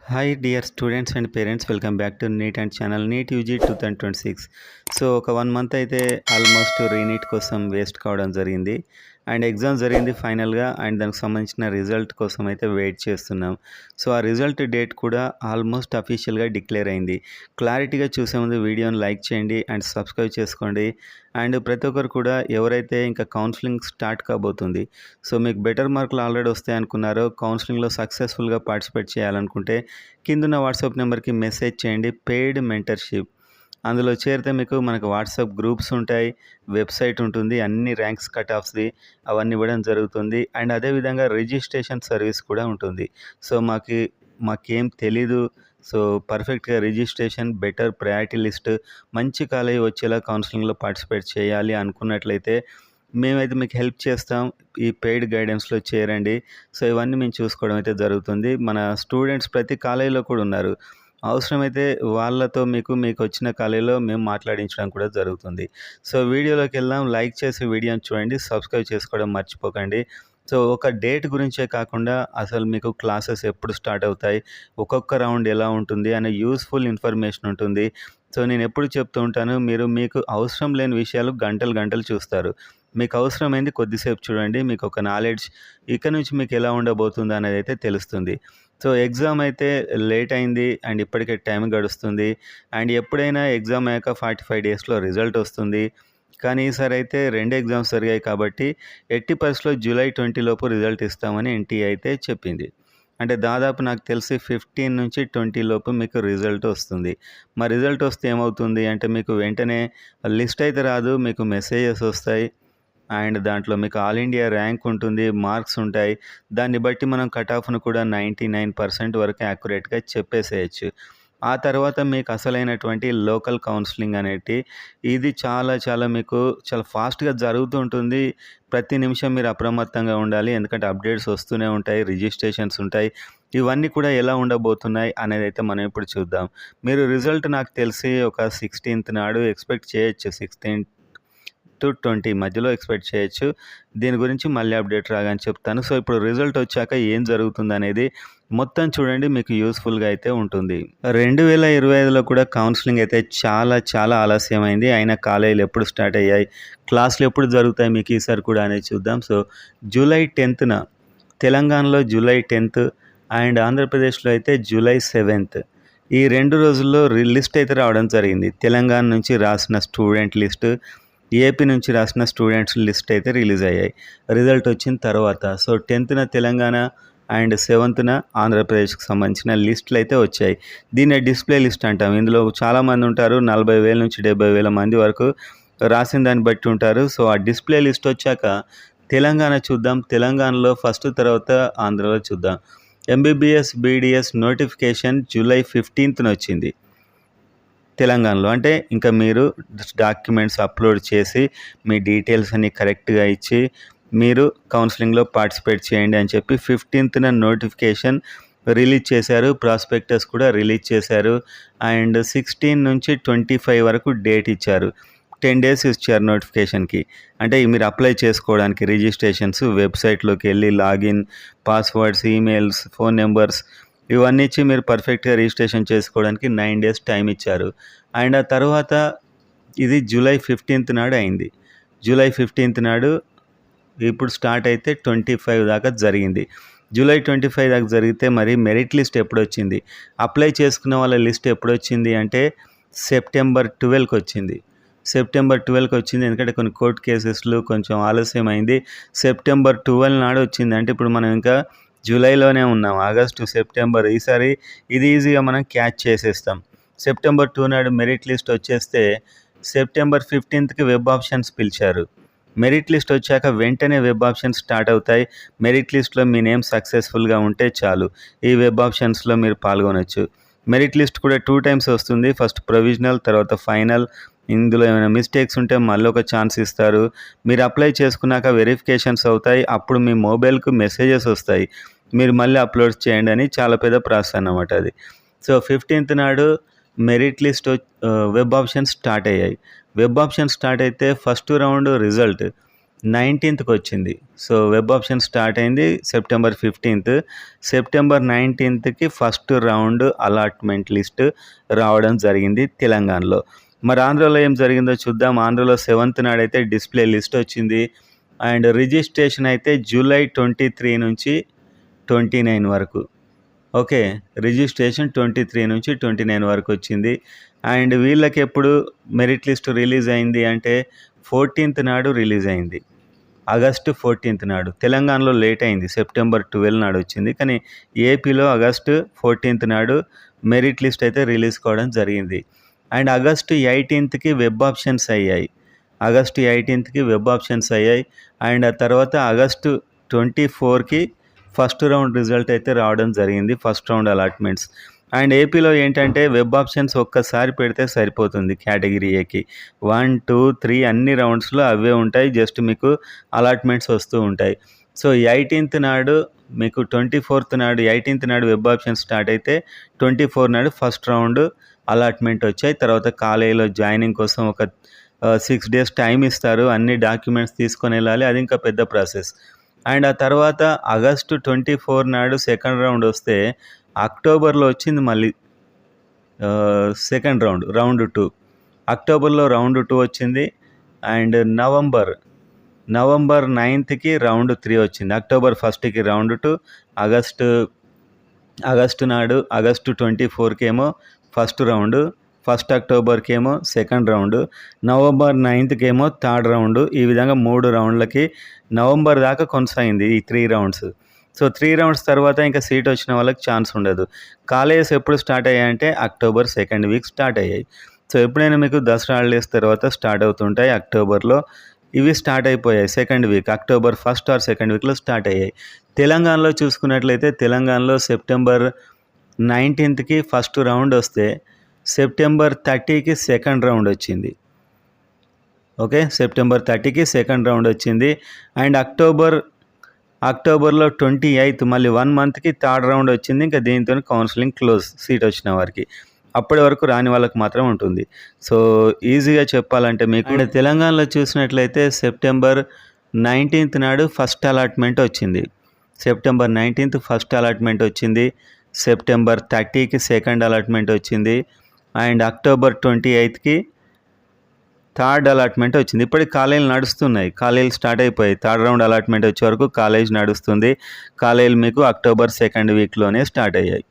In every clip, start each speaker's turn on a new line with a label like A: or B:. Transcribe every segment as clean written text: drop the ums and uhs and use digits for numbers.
A: Hi dear students and parents, welcome back to NEET and channel NEET UG 2026. So ఒక 1 month అయితే almost re-NEET కోసం waste కావడం జరిగింది. And exam జరిగింది ఫైనల్‌గా అండ్ దానికి సంబంధించిన రిజల్ట్ కోసం అయితే వెయిట్ చేస్తున్నాం. సో ఆ రిజల్ట్ డేట్ కూడా ఆల్మోస్ట్ అఫీషియల్‌గా డిక్లేర్ అయింది. క్లారిటీగా చూసే ముందు వీడియోని లైక్ చేయండి అండ్ సబ్స్క్రైబ్ చేసుకోండి. అండ్ ప్రతి ఒక్కరు కూడా ఎవరైతే ఇంకా కౌన్సిలింగ్ స్టార్ట్ కాబోతుంది. సో మీకు బెటర్ మార్కులు ఆల్రెడీ వస్తాయి అనుకున్నారో, కౌన్సిలింగ్‌లో సక్సెస్‌ఫుల్‌గా పార్టిసిపేట్ చేయాలనుకుంటే కిందున్న వాట్సాప్ నెంబర్కి మెసేజ్ చేయండి. పెయిడ్ మెంటర్షిప్ అందులో చేరితే మనకు వాట్సాప్ గ్రూప్స్ ఉంటాయి, వెబ్సైట్ ఉంటుంది, అన్ని ర్యాంక్స్ కట్ ఆఫ్స్ది అవన్నీ ఇవ్వడం జరుగుతుంది. అండ్ అదేవిధంగా రిజిస్ట్రేషన్ సర్వీస్ కూడా ఉంటుంది. సో మాకేం తెలీదు, సో పర్ఫెక్ట్గా రిజిస్ట్రేషన్, బెటర్ ప్రయారిటీ లిస్ట్, మంచి కాలేజీ వచ్చేలా కౌన్సిలింగ్లో పార్టిసిపేట్ చేయాలి అనుకున్నట్లయితే మేమైతే మీకు హెల్ప్ చేస్తాం. ఈ పెయిడ్ గైడెన్స్‌లో చేరండి. సో ఇవన్నీ మేము చూసుకోవడం అయితే జరుగుతుంది. మన స్టూడెంట్స్ ప్రతి కాలేజీలో కూడా ఉన్నారు. అవసరమైతే వాళ్ళతో మీకొచ్చిన కాలేజీలో మేము మాట్లాడించడం కూడా జరుగుతుంది. సో వీడియోలోకి వెళ్దాం. లైక్ చేసి వీడియోని చూడండి. సబ్స్క్రైబ్ చేసుకోవడం మర్చిపోకండి. సో ఒక డేట్ గురించే కాకుండా అసలు మీకు క్లాసెస్ ఎప్పుడు స్టార్ట్ అవుతాయి, ఒక్కొక్క రౌండ్ ఎలా ఉంటుంది అనే యూస్‌ఫుల్ ఇన్ఫర్మేషన్ ఉంటుంది. సో నేను ఎప్పుడు చెప్తూ ఉంటాను, మీకు అవసరం లేని విషయాలు గంటలు గంటలు చూస్తారు. మీకు అవసరమైంది కొద్దిసేపు చూడండి. మీకు ఒక నాలెడ్జ్ ఇక నుంచి మీకు ఎలా ఉండబోతుందో అనేదైతే తెలుస్తుంది. సో ఎగ్జామ్ అయితే లేట్ అయింది అండ్ ఇప్పటికే టైం గడుస్తుంది. అండ్ ఎప్పుడైనా ఎగ్జామ్ అయ్యాక 45 డేస్‌లో రిజల్ట్ వస్తుంది. కానీ ఈసారి అయితే 2 ఎగ్జామ్స్ జరిగాయి కాబట్టి ఎట్టి పరిస్థితిలో జూలై 20 లోపు రిజల్ట్ ఇస్తామని ఎన్‌టీఏ అయితే చెప్పింది. అంటే దాదాపు నాకు తెలిసి 15 నుంచి 20 లోపు మీకు రిజల్ట్ వస్తుంది. మరి రిజల్ట్ వస్తే ఏమవుతుంది అంటే మీకు వెంటనే లిస్ట్ అయితే రాదు, మీకు మెసేజెస్ వస్తాయి. అండ్ దాంట్లో మీకు ఆల్ ఇండియా ర్యాంక్ ఉంటుంది, మార్క్స్ ఉంటాయి. దాన్ని బట్టి మనం కట్ ఆఫ్‌ను కూడా 99% వరకు యాక్యురేట్‌గా చెప్పేసేయొచ్చు. ఆ తర్వాత మీకు అసలైనటువంటి లోకల్ కౌన్సిలింగ్ ఇది చాలా ఫాస్ట్‌గా జరుగుతూ ఉంటుంది. ప్రతి నిమిషం మీరు అప్రమత్తంగా ఉండాలి. ఎందుకంటే అప్డేట్స్ వస్తూనే ఉంటాయి, రిజిస్ట్రేషన్స్ ఉంటాయి. ఇవన్నీ కూడా ఎలా ఉండబోతున్నాయి అనేదైతే మనం ఇప్పుడు చూద్దాం. మీరు రిజల్ట్ నాకు తెలిసి ఒక 16థ్ నాడు ఎక్స్‌పెక్ట్ చేయొచ్చు. 16-20 మధ్యలో ఎక్స్‌పెక్ట్ చేయొచ్చు. దీని గురించి మళ్ళీ అప్డేట్ రాగానే చెప్తాను. సో ఇప్పుడు రిజల్ట్ వచ్చాక ఏం జరుగుతుందనేది మొత్తం చూడండి, మీకు యూస్‌ఫుల్‌గా అయితే ఉంటుంది. 2025లో కూడా కౌన్సిలింగ్ అయితే చాలా ఆలస్యమైంది. అయినా కాలేజీలు ఎప్పుడు స్టార్ట్ అయ్యాయి, క్లాసులు ఎప్పుడు జరుగుతాయి మీకు ఈసారి కూడా అనేది చూద్దాం. సో జూలై 10న తెలంగాణలో జూలై 10థ్ అండ్ ఆంధ్రప్రదేశ్లో అయితే జూలై 7థ్. ఈ 2 రోజుల్లో లిస్ట్ అయితే రావడం జరిగింది. తెలంగాణ నుంచి రాసిన స్టూడెంట్ లిస్ట్, ఏపీ నుంచి రాసిన స్టూడెంట్స్ లిస్ట్ అయితే రిలీజ్ అయ్యాయి రిజల్ట్ వచ్చిన తర్వాత. సో 10థ్‌న తెలంగాణ అండ్ 7థ్‌న ఆంధ్రప్రదేశ్‌కి సంబంధించిన లిస్టులు అయితే వచ్చాయి. దీన్నే డిస్‌ప్లే లిస్ట్ అంటాం. ఇందులో చాలామంది ఉంటారు. 40,000 నుంచి 70,000 మంది వరకు రాసిన దాన్ని బట్టి ఉంటారు. సో ఆ డిస్‌ప్లే లిస్ట్ వచ్చాక తెలంగాణ చూద్దాం. తెలంగాణలో ఫస్ట్, తర్వాత ఆంధ్రలో చూద్దాం. ఎంబీబీఎస్, బీడీఎస్ నోటిఫికేషన్ జూలై 15న వచ్చింది తెలంగాణలో. అంటే ఇంకా మీరు డాక్యుమెంట్స్ అప్లోడ్ చేసి మీ డీటెయిల్స్ అన్నీ కరెక్ట్‌గా ఇచ్చి మీరు కౌన్సిలింగ్‌లో పార్టిసిపేట్ చేయండి అని చెప్పి 15న నోటిఫికేషన్ రిలీజ్ చేశారు. ప్రాస్పెక్టస్ కూడా రిలీజ్ చేశారు. అండ్ 16 నుంచి 25 వరకు డేట్ ఇచ్చారు. 10 డేస్ ఇచ్చారు నోటిఫికేషన్‌కి. అంటే మీరు అప్లై చేసుకోవడానికి రిజిస్ట్రేషన్స్, వెబ్‌సైట్‌లోకి వెళ్ళి login, passwords, emails, phone numbers ఇవన్నీ ఇచ్చి మీరు పర్ఫెక్ట్‌గా రిజిస్ట్రేషన్ చేసుకోవడానికి 9 డేస్ టైం ఇచ్చారు. అండ్ ఆ తర్వాత ఇది జూలై 15థ్ నాడు అయింది. జూలై 15థ్ నాడు ఇప్పుడు స్టార్ట్ అయితే 25 దాకా జరిగింది. జూలై 25 దాకా జరిగితే మరి మెరిట్ లిస్ట్ ఎప్పుడొచ్చింది, అప్లై చేసుకున్న వాళ్ళ లిస్ట్ ఎప్పుడొచ్చింది అంటే సెప్టెంబర్ 12కి వచ్చింది. సెప్టెంబర్ 12కి వచ్చింది. ఎందుకంటే కొన్ని కోర్ట్ కేసెస్‌లు కొంచెం ఆలస్యమైంది. సెప్టెంబర్ 12 నాడు వచ్చింది. అంటే ఇప్పుడు మనం ఇంకా జూలైలోనే ఉన్నాం. ఆగస్టు, సెప్టెంబర్ ఈసారి ఇది ఈజీగా మనం క్యాచ్ చేసేస్తాం. సెప్టెంబర్ 2 నాడు మెరిట్ లిస్ట్ వచ్చేస్తే సెప్టెంబర్ 15కి వెబ్ ఆప్షన్స్ పిలిచారు. మెరిట్ లిస్ట్ వచ్చాక వెంటనే వెబ్ ఆప్షన్స్ స్టార్ట్ అవుతాయి. మెరిట్ లిస్ట్‌లో మీ నేమ్ సక్సెస్‌ఫుల్‌గా ఉంటే చాలు, ఈ వెబ్ ఆప్షన్స్‌లో మీరు పాల్గొనొచ్చు. మెరిట్ లిస్ట్ కూడా 2 టైమ్స్ వస్తుంది. ఫస్ట్ ప్రొవిజనల్, తర్వాత ఫైనల్. ఇందులో ఏమైనా మిస్టేక్స్ ఉంటే మళ్ళీ ఒక ఛాన్స్ ఇస్తారు. మీరు అప్లై చేసుకున్నాక వెరిఫికేషన్స్ అవుతాయి. అప్పుడు మీ మొబైల్‌కు మెసేజెస్ వస్తాయి, మీరు మళ్ళీ అప్లోడ్ చేయండి అని. చాలా పెద్ద ప్రాసెస్ అన్నమాట అది. సో 15థ్ నాడు merit list web options start అయ్యాయి. వెబ్ ఆప్షన్స్ స్టార్ట్ అయితే ఫస్ట్ రౌండ్ రిజల్ట్ 19థ్‌కి వచ్చింది. సో, వెబ్ ఆప్షన్ స్టార్ట్ అయింది సెప్టెంబర్ 15థ్. సెప్టెంబర్ 19థ్‌కి ఫస్ట్ రౌండ్ అలాట్‌మెంట్ లిస్ట్ రావడం జరిగింది తెలంగాణలో. మరి ఆంధ్రాలో ఏం జరిగిందో చూద్దాం. ఆంధ్రాలో 7థ్ నాడైతే డిస్‌ప్లే లిస్ట్ వచ్చింది. అండ్ రిజిస్ట్రేషన్ అయితే జూలై 23 నుంచి 29 వరకు. ఓకే. రిజిస్ట్రేషన్ 23 నుంచి 29 వరకు వచ్చింది. అండ్ వీళ్ళకెప్పుడు మెరిట్ లిస్ట్ రిలీజ్ అయింది అంటే 14థ్ నాడు రిలీజ్ అయింది. ఆగస్టు 14థ్ నాడు. తెలంగాణలో లేట్ అయింది. సెప్టెంబర్ 12 నాడు వచ్చింది. కానీ ఏపీలో ఆగస్టు 14థ్ నాడు మెరిట్ లిస్ట్ అయితే రిలీజ్ కావడం జరిగింది. అండ్ ఆగస్టు 18థ్‌కి వెబ్ ఆప్షన్స్ అయ్యాయి. ఆగస్టు 18థ్‌కి వెబ్ ఆప్షన్స్ అయ్యాయి. అండ్ ఆ తర్వాత ఆగస్టు 24కి ఫస్ట్ రౌండ్ రిజల్ట్ అయితే రావడం జరిగింది. First round allotments. అండ్ ఏపీలో ఏంటంటే వెబ్ ఆప్షన్స్ ఒక్కసారి పెడితే సరిపోతుంది కేటగిరీ ఏకి. 1, 2, 3 అన్ని రౌండ్స్‌లో అవే ఉంటాయి. జస్ట్ మీకు అలాట్మెంట్స్ వస్తూ ఉంటాయి. సో, 18థ్ నాడు మీకు 24థ్ నాడు 18థ్ నాడు వెబ్ ఆప్షన్స్ స్టార్ట్ అయితే 24 నాడు ఫస్ట్ రౌండ్ అలాట్మెంట్ వచ్చాయి. తర్వాత కాలేజీలో జాయినింగ్ కోసం ఒక 6 డేస్ టైం ఇస్తారు. అన్ని డాక్యుమెంట్స్ తీసుకొని వెళ్ళాలి. అది ఇంకా పెద్ద ప్రాసెస్. అండ్ ఆ తర్వాత ఆగస్టు 24 నాడు సెకండ్ రౌండ్ వస్తే అక్టోబర్లో వచ్చింది మళ్ళీ సెకండ్ రౌండ్ 2. అక్టోబర్లో రౌండ్ 2 వచ్చింది. అండ్ నవంబర్ 9థ్‌కి రౌండ్ 3 వచ్చింది. అక్టోబర్ 1కి రౌండ్ 2, ఆగస్టు నాడు ఆగస్టు 24కేమో ఫస్ట్ రౌండ్, ఫస్ట్ అక్టోబర్కేమో సెకండ్ రౌండ్, నవంబర్ 9థ్‌కేమో థర్డ్ రౌండ్. ఈ విధంగా 3 రౌండ్లకి నవంబర్ దాకా కొనసాగింది ఈ 3 రౌండ్స్. సో, 3 రౌండ్స్ తర్వాత ఇంకా సీట్ వచ్చిన వాళ్ళకి ఛాన్స్ ఉండదు. కాలేజెస్ ఎప్పుడు స్టార్ట్ అయ్యాయంటే అక్టోబర్ సెకండ్ వీక్ స్టార్ట్ అయ్యాయి. సో, ఎప్పుడైనా మీకు దసరా హాలిడేస్ తర్వాత స్టార్ట్ అవుతుంటాయి అక్టోబర్లో. ఇవి స్టార్ట్ అయిపోయాయి second week. October first or second వీక్‌లో స్టార్ట్ అయ్యాయి. తెలంగాణలో చూసుకున్నట్లయితే తెలంగాణలో సెప్టెంబర్ 19థ్‌కి ఫస్ట్ రౌండ్ వస్తే సెప్టెంబర్ 30కి సెకండ్ రౌండ్ వచ్చింది. ఓకే. సెప్టెంబర్ 30కి సెకండ్ రౌండ్ వచ్చింది. అండ్ అక్టోబర్లో 28థ్ మళ్ళీ 1 మంత్‌కి థర్డ్ రౌండ్ వచ్చింది. ఇంకా దీనితోని కౌన్సిలింగ్ క్లోజ్ సీట్ వచ్చిన వారికి. అప్పటి వరకు రాని వాళ్ళకి మాత్రం ఉంటుంది. సో, ఈజీగా చెప్పాలంటే మీకు అండ్ తెలంగాణలో చూసినట్లయితే సెప్టెంబర్ 19థ్ నాడు ఫస్ట్ అలాట్మెంట్ వచ్చింది. సెప్టెంబర్ 19థ్ ఫస్ట్ అలాట్మెంట్ వచ్చింది. సెప్టెంబర్ 30కి సెకండ్ అలాట్మెంట్ వచ్చింది. అండ్ అక్టోబర్ 28కి థర్డ్ అలాట్మెంట్ వచ్చింది. ఇప్పటికి కాలేజీలు నడుస్తున్నాయి. కాలేజీలు స్టార్ట్ అయిపోయాయి. థర్డ్ రౌండ్ అలాట్మెంట్ వచ్చే వరకు కాలేజ్ నడుస్తుంది. కాలేజీలు మీకు అక్టోబర్ సెకండ్ వీక్‌లోనే స్టార్ట్ అయ్యాయి.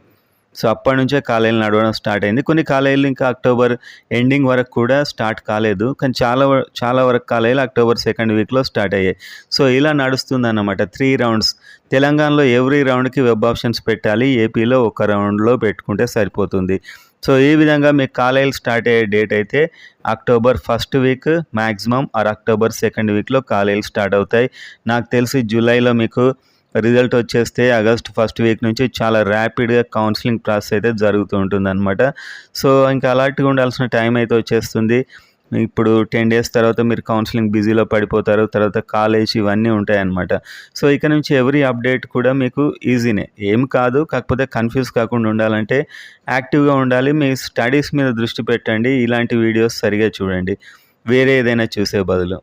A: సో, అప్పటి నుంచే కాలేజీలు నడవడం స్టార్ట్ అయింది. కొన్ని కాలేజీలు ఇంకా అక్టోబర్ ఎండింగ్ వరకు కూడా స్టార్ట్ కాలేదు. కానీ చాలా వరకు కాలేజీలు అక్టోబర్ సెకండ్ వీక్‌లో స్టార్ట్ అయ్యాయి. సో, ఇలా నడుస్తుందన్నమాట 3 రౌండ్స్. తెలంగాణలో ఎవ్రీ రౌండ్‌కి వెబ్ ఆప్షన్స్ పెట్టాలి. ఏపీలో ఒక రౌండ్‌లో పెట్టుకుంటే సరిపోతుంది. సో, ఈ విధంగా మీకు కాలేజీలు స్టార్ట్ అయ్యే డేట్ అయితే October first week maximum or October second వీక్‌లో కాలేజీలు స్టార్ట్ అవుతాయి. నాకు తెలిసి జూలైలో మీకు రిజల్ట్ వచ్చేస్తే ఆగస్ట్ ఫస్ట్ వీక్ నుంచి చాలా ర్యాపిడ్‌గా కౌన్సిలింగ్ ప్రాసెస్ అయితే జరుగుతూ ఉంటుందన్నమాట. సో, ఇంకా అలర్ట్‌గా ఉండాల్సిన టైం అయితే వచ్చేస్తుంది. ఇప్పుడు 10 డేస్ తర్వాత మీరు కౌన్సిలింగ్ బిజీలో పడిపోతారు. తర్వాత కాలేజ్ ఇవన్నీ ఉంటాయన్నమాట. సో, ఇక నుంచి ఎవ్రీ అప్డేట్ కూడా మీకు ఈజీనే. ఏం కాదు. కాకపోతే కన్‌ఫ్యూజ్ కాకుండా ఉండాలంటే యాక్టివ్‌గా ఉండాలి. మీ స్టడీస్ మీద దృష్టి పెట్టండి. ఇలాంటి వీడియోస్ సరిగ్గా చూడండి. వేరే ఏదైనా చూసే బదులు.